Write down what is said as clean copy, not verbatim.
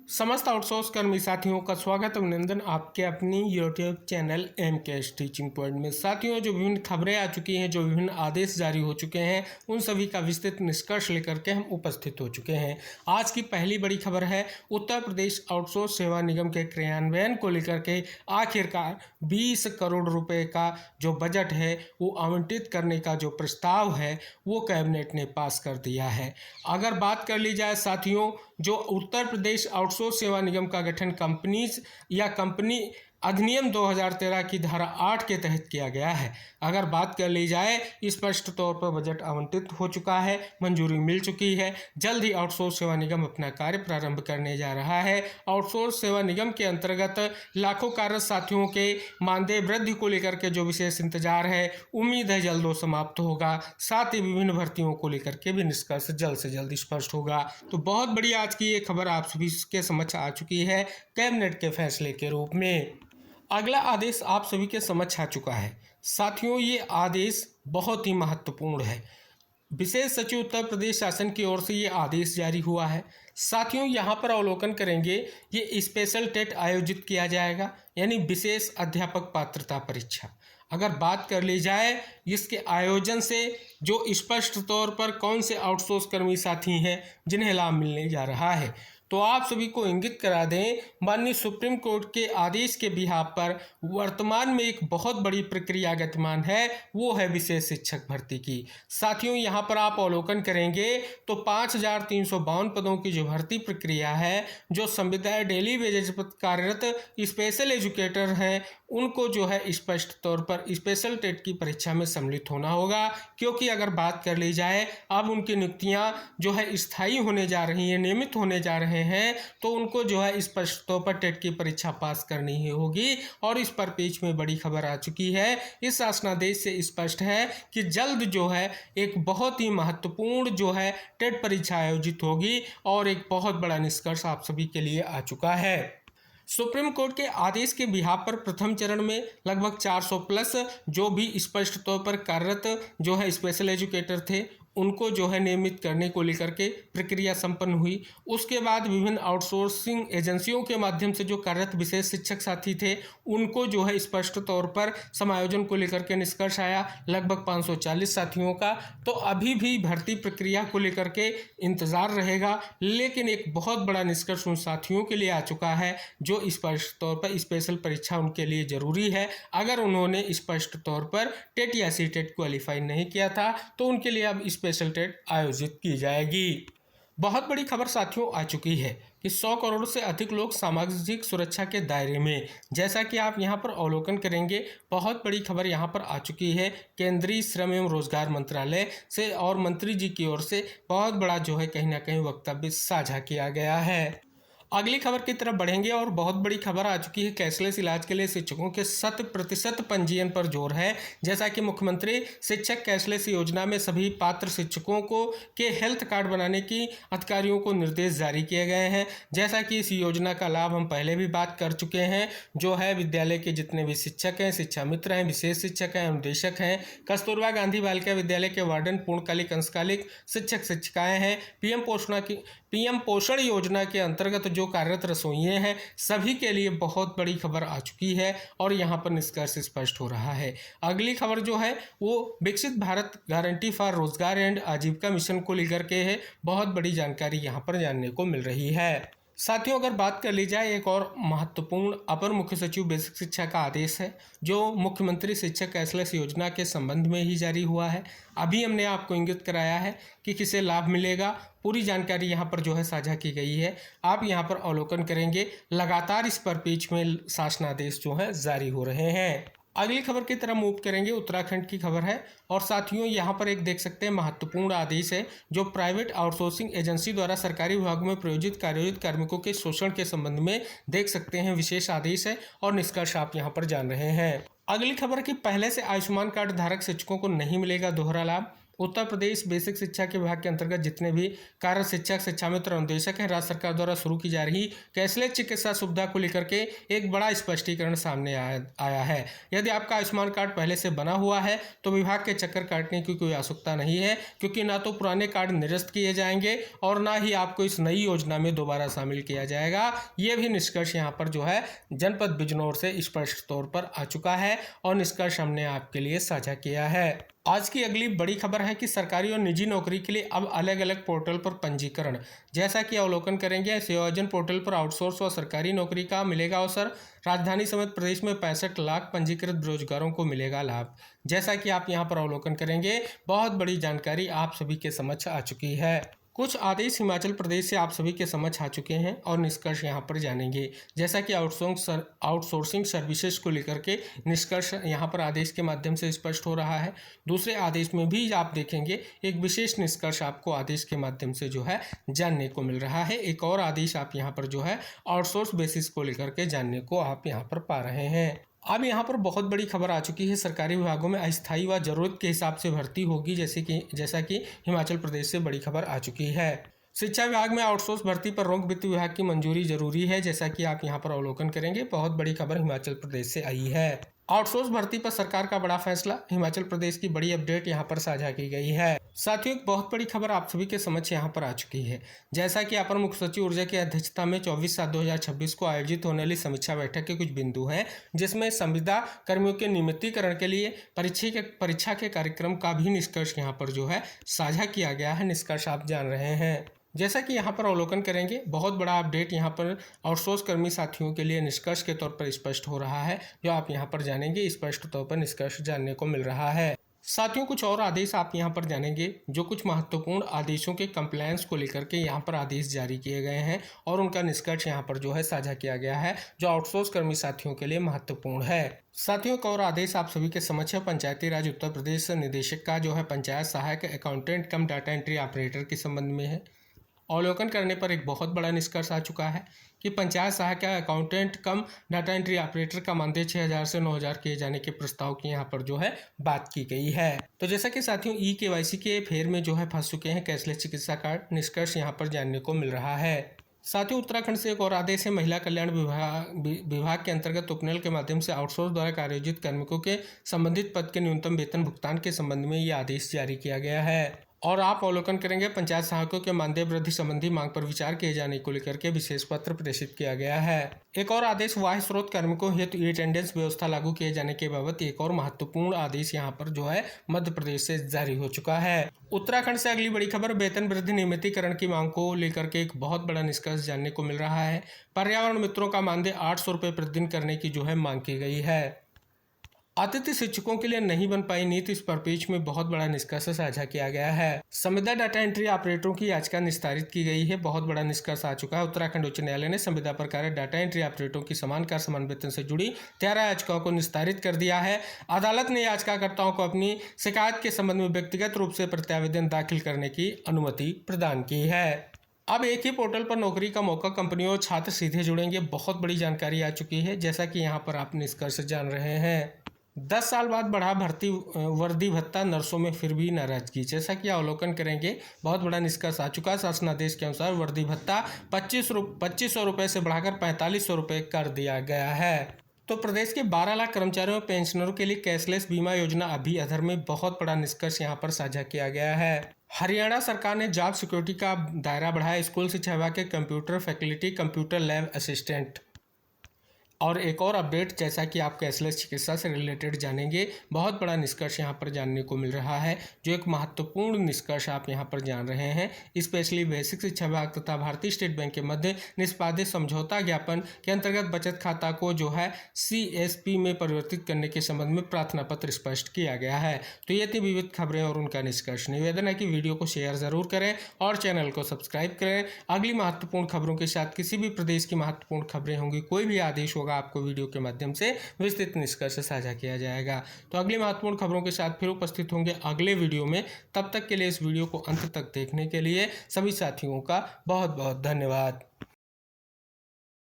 समस्त आउटसोर्स कर्मी साथियों का स्वागत अभिनंदन आपके अपनी यूट्यूब चैनल एम के टीचिंग पॉइंट में। साथियों, जो विभिन्न खबरें आ चुकी हैं, जो विभिन्न आदेश जारी हो चुके हैं, उन सभी का विस्तृत निष्कर्ष लेकर के हम उपस्थित हो चुके हैं। आज की पहली बड़ी खबर है उत्तर प्रदेश आउटसोर्स सेवा निगम के क्रियान्वयन को लेकर के आखिरकार 20 करोड़ रुपए का जो बजट है वो आवंटित करने का जो प्रस्ताव है वो कैबिनेट ने पास कर दिया है। अगर बात कर ली जाए साथियों, जो उत्तर प्रदेश आउटसोर्स सेवा निगम का गठन कंपनीज या कंपनी अधिनियम 2013 की धारा 8 के तहत किया गया है। अगर बात कर ली जाए, स्पष्ट तौर पर बजट आवंटित हो चुका है, मंजूरी मिल चुकी है। जल्द ही आउटसोर्स सेवा निगम अपना कार्य प्रारंभ करने जा रहा है। आउटसोर्स सेवा निगम के अंतर्गत लाखों कार्यरत साथियों के मानदेय वृद्धि को लेकर के जो विशेष इंतजार है, उम्मीद है जल्द समाप्त होगा। साथ ही विभिन्न भर्तियों को लेकर के भी निष्कर्ष जल्द से जल्द स्पष्ट होगा। तो बहुत बड़ी आज की ये खबर आप सभी के समक्ष आ चुकी है कैबिनेट के फैसले के रूप में। अगला आदेश आप सभी के समक्ष आ चुका है। साथियों, ये आदेश बहुत ही महत्वपूर्ण है। विशेष सचिव उत्तर प्रदेश शासन की ओर से ये आदेश जारी हुआ है। साथियों, यहाँ पर अवलोकन करेंगे, ये स्पेशल टेट आयोजित किया जाएगा, यानी विशेष अध्यापक पात्रता परीक्षा। अगर बात कर ली जाए इसके आयोजन से जो स्पष्ट तौर पर कौन से आउटसोर्स कर्मी साथी हैं जिन्हें लाभ मिलने जा रहा है, तो आप सभी को इंगित करा दें, माननीय सुप्रीम कोर्ट के आदेश के बिहाफ पर वर्तमान में एक बहुत बड़ी प्रक्रिया गतिमान है, वो है विशेष शिक्षक भर्ती की। साथियों, यहाँ पर आप अवलोकन करेंगे तो 5352 पदों की जो भर्ती प्रक्रिया है, जो संविदा डेली वेजेज पर कार्यरत स्पेशल एजुकेटर हैं, उनको जो है स्पष्ट तौर पर स्पेशल टेट की परीक्षा में सम्मिलित होना होगा। क्योंकि अगर बात कर ली जाए, अब उनकी नियुक्तियां जो है स्थायी होने जा रही हैं, नियमित होने जा रहे हैं, तो उनको जो है स्पष्ट तौर पर टेट की परीक्षा पास करनी ही होगी। और इस पर पेज में बड़ी खबर आ चुकी है। इस शासनादेश से स्पष्ट है कि जल्द जो है एक बहुत ही महत्वपूर्ण जो है टेट परीक्षा आयोजित होगी और एक बहुत बड़ा निष्कर्ष आप सभी के लिए आ चुका है। सुप्रीम कोर्ट के आदेश के बिहाफ पर प्रथम चरण में लगभग 400 प्लस जो भी स्पष्ट तौर पर कार्यरत जो है स्पेशल एजुकेटर थे, उनको जो है नियमित करने को लेकर के प्रक्रिया संपन्न हुई। उसके बाद विभिन्न आउटसोर्सिंग एजेंसियों के माध्यम से जो कार्यरत विशेष शिक्षक साथी थे, उनको जो है स्पष्ट तौर पर समायोजन को लेकर के निष्कर्ष आया लगभग 540 साथियों का। तो अभी भी भर्ती प्रक्रिया को लेकर के इंतजार रहेगा, लेकिन एक बहुत बड़ा निष्कर्ष उन साथियों के लिए आ चुका है जो स्पष्ट तौर पर स्पेशल परीक्षा उनके लिए जरूरी है। अगर उन्होंने स्पष्ट तौर पर टेट या सी टेट क्वालिफाई नहीं किया था, तो उनके लिए अब स्पेशल टेट आयोजित की जाएगी। बहुत बड़ी खबर साथियों आ चुकी है कि 100 करोड़ से अधिक लोग सामाजिक सुरक्षा के दायरे में। जैसा कि आप यहां पर अवलोकन करेंगे, बहुत बड़ी खबर यहां पर आ चुकी है केंद्रीय श्रम एवं रोजगार मंत्रालय से, और मंत्री जी की ओर से बहुत बड़ा जो है कहीं ना कहीं वक्तव्य साझा किया गया है। अगली खबर की तरफ बढ़ेंगे और बहुत बड़ी खबर आ चुकी है कैशलेस इलाज के लिए शिक्षकों के 100% पंजीयन पर जोर है। जैसा कि मुख्यमंत्री शिक्षक कैशलेस योजना में सभी पात्र शिक्षकों को के हेल्थ कार्ड बनाने की अधिकारियों को निर्देश जारी किए गए हैं। जैसा कि इस योजना का लाभ हम पहले भी बात कर चुके हैं, जो है विद्यालय के जितने भी शिक्षक हैं, शिक्षा मित्र हैं, विशेष शिक्षक हैं, अनुदेशक हैं, कस्तूरबा गांधी बालिका विद्यालय के वार्डन, पूर्णकालिक अंशकालिक शिक्षक शिक्षिकाएं हैं, पीएम पोषण योजना के अंतर्गत जो कार्यरत रसोइये हैं, सभी के लिए बहुत बड़ी खबर आ चुकी है और यहाँ पर निष्कर्ष स्पष्ट हो रहा है। अगली खबर जो है वो विकसित भारत गारंटी फॉर रोजगार एंड आजीविका मिशन को लेकर के है। बहुत बड़ी जानकारी यहाँ पर जानने को मिल रही है। साथियों, अगर बात कर ली जाए, एक और महत्वपूर्ण अपर मुख्य सचिव बेसिक शिक्षा का आदेश है जो मुख्यमंत्री शिक्षक कैशलेस योजना के संबंध में ही जारी हुआ है। अभी हमने आपको इंगित कराया है कि किसे लाभ मिलेगा, पूरी जानकारी यहाँ पर जो है साझा की गई है। आप यहाँ पर अवलोकन करेंगे, लगातार इस पर पेज में शासनादेश जो है जारी हो रहे हैं। अगली खबर की तरफ मूव करेंगे, उत्तराखंड की खबर है। और साथियों, यहाँ पर एक देख सकते हैं महत्वपूर्ण आदेश है जो प्राइवेट आउटसोर्सिंग एजेंसी द्वारा सरकारी विभागों में प्रायोजित कार्मिकों के शोषण के संबंध में देख सकते हैं विशेष आदेश है और निष्कर्ष आप यहाँ पर जान रहे हैं। अगली खबर की पहले से आयुष्मान कार्ड धारक शिक्षकों को नहीं मिलेगा दोहरा लाभ। उत्तर प्रदेश बेसिक शिक्षा के विभाग के अंतर्गत जितने भी कार्य शिक्षक, शिक्षा मित्र, अनुदेशक हैं, राज्य सरकार द्वारा शुरू की जा रही कैशलेस चिकित्सा सुविधा को लेकर के एक बड़ा स्पष्टीकरण सामने आया है। यदि आपका आयुष्मान कार्ड पहले से बना हुआ है तो विभाग के चक्कर काटने की कोई आवश्यकता नहीं है, क्योंकि ना तो पुराने कार्ड निरस्त किए जाएंगे और ना ही आपको इस नई योजना में दोबारा शामिल किया जाएगा। ये भी निष्कर्ष यहाँ पर जो है जनपद बिजनौर से स्पष्ट तौर पर आ चुका है और निष्कर्ष हमने आपके लिए साझा किया है। आज की अगली बड़ी खबर है कि सरकारी और निजी नौकरी के लिए अब अलग अलग पोर्टल पर पंजीकरण, जैसा कि अवलोकन करेंगे। सेवायोजन पोर्टल पर आउटसोर्स व सरकारी नौकरी का मिलेगा अवसर। राजधानी समेत प्रदेश में 65 लाख पंजीकृत बेरोजगारों को मिलेगा लाभ, जैसा कि आप यहां पर अवलोकन करेंगे। बहुत बड़ी जानकारी आप सभी के समक्ष आ चुकी है। कुछ आदेश हिमाचल प्रदेश से आप सभी के समक्ष आ चुके हैं और निष्कर्ष यहाँ पर जानेंगे, जैसा कि आउटसोर्सिंग सर्विसेज को लेकर के निष्कर्ष यहाँ पर आदेश के माध्यम से स्पष्ट हो रहा है। दूसरे आदेश में भी आप देखेंगे एक विशेष निष्कर्ष आपको आदेश के माध्यम से जो है जानने को मिल रहा है। एक और आदेश आप यहाँ पर जो है आउटसोर्स बेसिस को लेकर के जानने को आप यहाँ पर पा रहे हैं। अब यहाँ पर बहुत बड़ी खबर आ चुकी है। सरकारी विभागों में अस्थायी व जरूरत के हिसाब से भर्ती होगी, जैसा कि हिमाचल प्रदेश से बड़ी खबर आ चुकी है। शिक्षा विभाग में आउटसोर्स भर्ती पर रोक, वित्त विभाग की मंजूरी जरूरी है, जैसा कि आप यहाँ पर अवलोकन करेंगे। बहुत बड़ी खबर हिमाचल प्रदेश से आई है। आउटसोर्स भर्ती पर सरकार का बड़ा फैसला, हिमाचल प्रदेश की बड़ी अपडेट यहाँ पर साझा की गई है। साथियों, एक बहुत बड़ी खबर आप सभी के समक्ष यहाँ पर आ चुकी है। जैसा कि अपर मुख्य सचिव ऊर्जा की अध्यक्षता में 24/7/2026 को आयोजित होने वाली समीक्षा बैठक के कुछ बिंदु हैं, जिसमें संविदा कर्मियों के नियमितीकरण के लिए परीक्षा के कार्यक्रम का भी निष्कर्ष यहाँ पर जो है साझा किया गया है। निष्कर्ष आप जान रहे हैं। जैसा कि यहाँ पर अवलोकन करेंगे, बहुत बड़ा अपडेट यहाँ पर आउटसोर्स कर्मी साथियों के लिए निष्कर्ष के तौर पर स्पष्ट हो रहा है, जो आप यहाँ पर जानेंगे। स्पष्ट तौर पर निष्कर्ष जानने को मिल रहा है। साथियों, कुछ और आदेश आप यहाँ पर जानेंगे, जो कुछ महत्वपूर्ण आदेशों के कंप्लायंस को लेकर के यहाँ पर आदेश जारी किए गए हैं और उनका निष्कर्ष यहाँ पर जो है साझा किया गया है, जो आउटसोर्स कर्मी साथियों के लिए महत्वपूर्ण है। साथियों, एक और आदेश आप सभी के समक्ष है। पंचायती राज उत्तर प्रदेश निदेशक का जो है पंचायत सहायक अकाउंटेंट कम डाटा एंट्री ऑपरेटर के संबंध में है। अवलोकन करने पर एक बहुत बड़ा निष्कर्ष आ चुका है कि पंचायत सहायक अकाउंटेंट कम डाटा एंट्री ऑपरेटर का मानदेय 6,000 से 9,000 किए जाने के प्रस्ताव की यहाँ पर जो है बात की गई है। तो जैसा कि साथियों KYC के फेर में जो है फंस चुके हैं कैशलेस चिकित्सा कार्ड, निष्कर्ष यहाँ पर जानने को मिल रहा है। साथियों, उत्तराखंड से एक और आदेश है। महिला कल्याण विभाग के अंतर्गत उपनल के माध्यम से आउटसोर्स द्वारा कार्योजित कार्मिकों के संबंधित पद के न्यूनतम वेतन भुगतान के संबंध में ये आदेश जारी किया गया है। और आप अवलोकन करेंगे, पंचायत सहायकों के मानदेय वृद्धि संबंधी मांग पर विचार किए जाने को लेकर के विशेष पत्र प्रेषित किया गया है। एक और आदेश, बाह्य स्रोत कार्मिकों हेतु अटेंडेंस व्यवस्था लागू किए जाने के बाबत एक और महत्वपूर्ण आदेश यहाँ पर जो है मध्य प्रदेश से जारी हो चुका है। उत्तराखंड से अगली बड़ी खबर, वेतन वृद्धि नियमितीकरण की मांग को लेकर के एक बहुत बड़ा निष्कर्ष जानने को मिल रहा है। पर्यावरण मित्रों का मानदेय 800 रुपये प्रतिदिन करने की जो है मांग की गई है। अतिथि शिक्षकों के लिए नहीं बन पाई नीति, इस परिप्रेक्ष्य में बहुत बड़ा निष्कर्ष साझा किया गया है। संविदा डाटा एंट्री ऑपरेटरों की याचिका निस्तारित की गई है। बहुत बड़ा निष्कर्ष आ चुका है। उत्तराखंड उच्च न्यायालय ने संविदा पर कार्य डाटा एंट्री ऑपरेटरों की समान कार्य समान वेतन से जुड़ी 13 याचिकाओं को निस्तारित कर दिया है। अदालत ने याचिकाकर्ताओं को अपनी शिकायत के संबंध में व्यक्तिगत रूप से प्रत्यावेदन दाखिल करने की अनुमति प्रदान की है। अब एक ही पोर्टल पर नौकरी का मौका कंपनियों और छात्र सीधे जुड़ेंगे। बहुत बड़ी जानकारी आ चुकी है, जैसा कि यहाँ पर आप निष्कर्ष जान रहे हैं। 10 साल बाद बढ़ा भर्ती वर्दी भत्ता, नर्सों में फिर भी नाराजगी, जैसा कि अवलोकन करेंगे। बहुत बड़ा निष्कर्ष आ चुका है। शासनादेश के अनुसार वर्दी भत्ता 2500 रुपये से बढ़ाकर 4500 रुपये कर दिया गया है। तो प्रदेश के 12 लाख कर्मचारियों और पेंशनरों के लिए कैशलेस बीमा योजना अभी अधर में, बहुत बड़ा निष्कर्ष यहाँ पर साझा किया गया है। हरियाणा सरकार ने जॉब सिक्योरिटी का दायरा बढ़ाया। स्कूल शिक्षा विभाग के computer faculty, computer lab assistant. और एक और अपडेट, जैसा कि आप कैशलेस चिकित्सा से रिलेटेड जानेंगे, बहुत बड़ा निष्कर्ष यहाँ पर जानने को मिल रहा है, जो एक महत्वपूर्ण निष्कर्ष आप यहाँ पर जान रहे हैं। स्पेशली बेसिक शिक्षा विभाग तथा भारतीय स्टेट बैंक के मध्य निष्पादित समझौता ज्ञापन के अंतर्गत बचत खाता को जो है CSP में परिवर्तित करने के संबंध में प्रार्थना पत्र स्पष्ट किया गया है। तो ये थी विविध खबरें और उनका निष्कर्ष। निवेदन है कि वीडियो को शेयर जरूर करें और चैनल को सब्सक्राइब करें। अगली महत्वपूर्ण खबरों के साथ किसी भी प्रदेश की महत्वपूर्ण खबरें होंगी, कोई भी आदेश होगा, आपको वीडियो के माध्यम से विस्तृत निष्कर्ष साझा किया जाएगा। तो अगली महत्वपूर्ण खबरों के साथ फिर उपस्थित होंगे अगले वीडियो में। तब तक के लिए इस वीडियो को अंत तक देखने के लिए सभी साथियों का बहुत बहुत धन्यवाद।